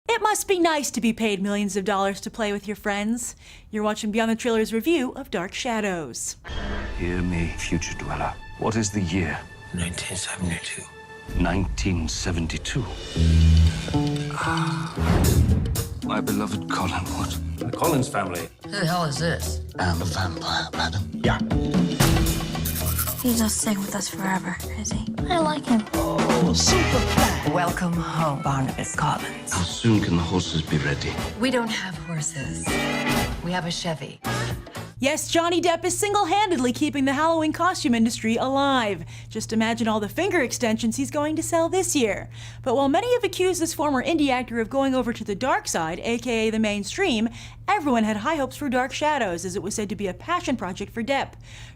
It must be nice to be paid millions of dollars to play with your friends. You're watching Beyond the Trailer's review of Dark Shadows. Hear me, future dweller. What is the year? 1972. 1972. My beloved Collinwood. The Collins family. Who the hell is this? I'm a vampire, madam. Yeah. He's not staying with us forever, is he? I like him. Oh, super fat. Welcome home, Barnabas Collins. How soon can the horses be ready? We don't have horses. We have a Chevy. Yes, Johnny Depp is single-handedly keeping the Halloween costume industry alive. Just imagine all the finger extensions he's going to sell this year. But while many have accused this former indie actor of going over to the dark side, aka the mainstream, everyone had high hopes for Dark Shadows, as it was said to be a passion project for Depp.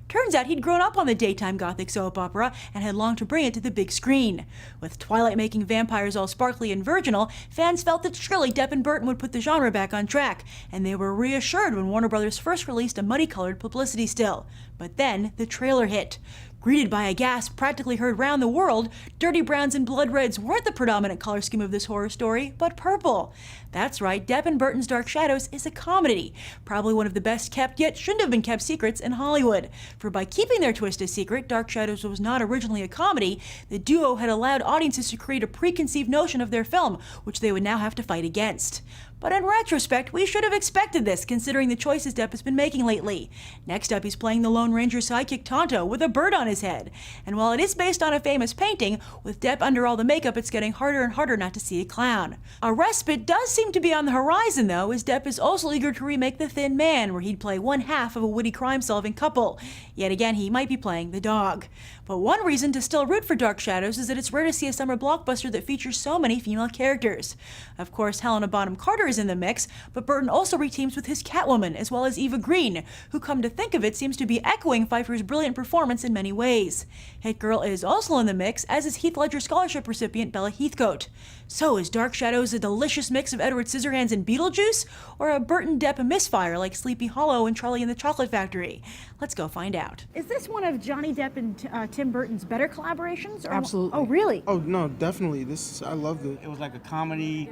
Turns out he'd grown up on the daytime gothic soap opera and had longed to bring it to the big screen. With Twilight making vampires all sparkly and virginal, fans felt that surely Depp and Burton would put the genre back on track, and they were reassured when Warner Brothers first released a muddy-colored publicity still. But then the trailer hit. Greeted by a gasp practically heard round the world, dirty browns and blood reds weren't the predominant color scheme of this horror story, but purple. That's right, Depp and Burton's Dark Shadows is a comedy, probably one of the best kept yet shouldn't have been kept secrets in Hollywood. For by keeping their twist a secret, Dark Shadows was not originally a comedy. The duo had allowed audiences to create a preconceived notion of their film, which they would now have to fight against. But in retrospect, we should have expected this, considering the choices Depp has been making lately. Next up, he's playing the Lone Ranger sidekick Tonto with a bird on his head. And while it is based on a famous painting, with Depp under all the makeup, it's getting harder and harder not to see a clown. A respite does seem to be on the horizon, though, as Depp is also eager to remake The Thin Man, where he'd play one half of a witty crime-solving couple. Yet again, he might be playing the dog. But one reason to still root for Dark Shadows is that it's rare to see a summer blockbuster that features so many female characters. Of course, Helena Bonham Carter is in the mix, but Burton also reteams with his Catwoman, as well as Eva Green, who, come to think of it, seems to be echoing Pfeiffer's brilliant performance in many ways. Hit Girl is also in the mix, as is Heath Ledger Scholarship recipient Bella Heathcote. So is Dark Shadows a delicious mix of Edward Scissorhands and Beetlejuice, or a Burton-Depp misfire like Sleepy Hollow and Charlie and the Chocolate Factory? Let's go find out. Is this one of Johnny Depp and Tim Burton's better collaborations? Or Absolutely. Oh, really? Oh, no, definitely. I loved it. It was like a comedy,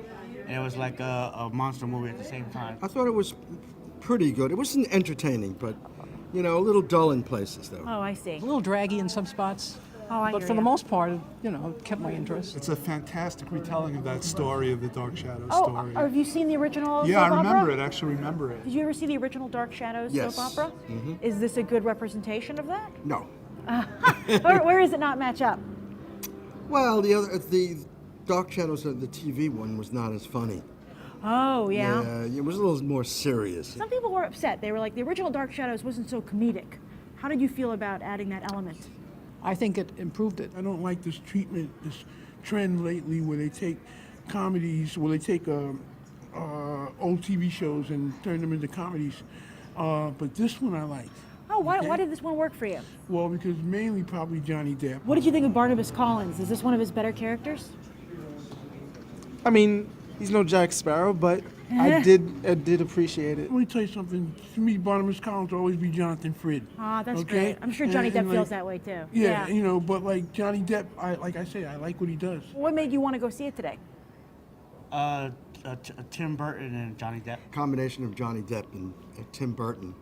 and it was like a monster movie at the same time. I thought it was pretty good. It wasn't entertaining, but, you know, a little dull in places, though. Oh, I see. A little draggy in some spots. Oh, I But hear for the you. most part, it kept my interest. It's a fantastic retelling of that story, of the Dark Shadows Oh, story. have you seen the original Yeah, I soap remember opera? it. Actually remember it. Did you ever see the original Dark Shadows Yes. soap opera? Is this a good representation of that? No. Where does it not match up? Well, the Dark Shadows of the TV one was not as funny. Oh, yeah. Yeah, it was a little more serious. Some people were upset. They were like, the original Dark Shadows wasn't so comedic. How did you feel about adding that element? I think it improved it. I don't like this treatment, this trend lately where they take comedies, where they take old TV shows and turn them into comedies. But this one I liked. Oh, why did this one work for you? Well, because mainly probably Johnny Depp. What did you think of Barnabas Collins? Is this one of his better characters? I mean, he's no Jack Sparrow, but I did appreciate it. Let me tell you something. To me, Barnabas Collins will always be Jonathan Frid. Ah, that's okay? great. I'm sure Johnny And Depp feels like, that way too. Yeah, but like Johnny Depp, like I say, I like what he does. What made you want to go see it today? Tim Burton and Johnny Depp. Combination of Johnny Depp and Tim Burton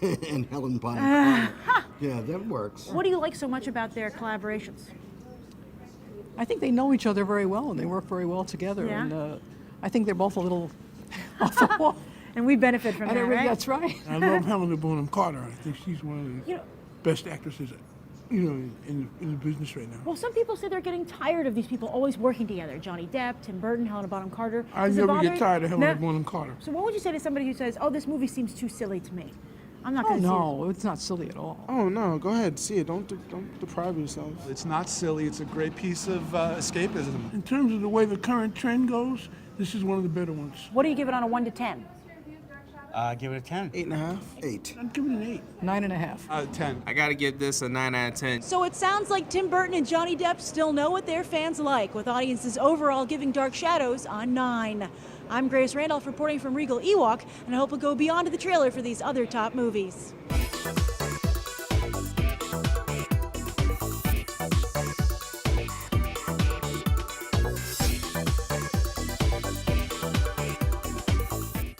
and Helen Bonham Carter. Yeah, that works. What do you like so much about their collaborations? I think they know each other very well, and they work very well together. Yeah. And I think they're both a little off the wall. And we benefit from that, right? That's right. I love Helena Bonham Carter. I think she's one of the best actresses, in the business right now. Well, some people say they're getting tired of these people always working together. Johnny Depp, Tim Burton, Helena Bonham Carter. I Does it never bother get you? tired of Helena No? Bonham Carter. So what would you say to somebody who says, oh, this movie seems too silly to me? I'm not Oh, going to see it. no, it's not silly at all. Oh, no, go ahead, see it. Don't deprive yourself. It's not silly. It's a great piece of escapism. In terms of the way the current trend goes, this is one of the better ones. What do you give it on a 1 to 10? Give it a 10. 8.5. 8. I'd give it an 8. 9.5. 10. I gotta give this a 9 out of 10. So it sounds like Tim Burton and Johnny Depp still know what their fans like, with audiences overall giving Dark Shadows a 9. I'm Grace Randolph reporting from Regal Ewok, and I hope we'll go beyond the trailer for these other top movies.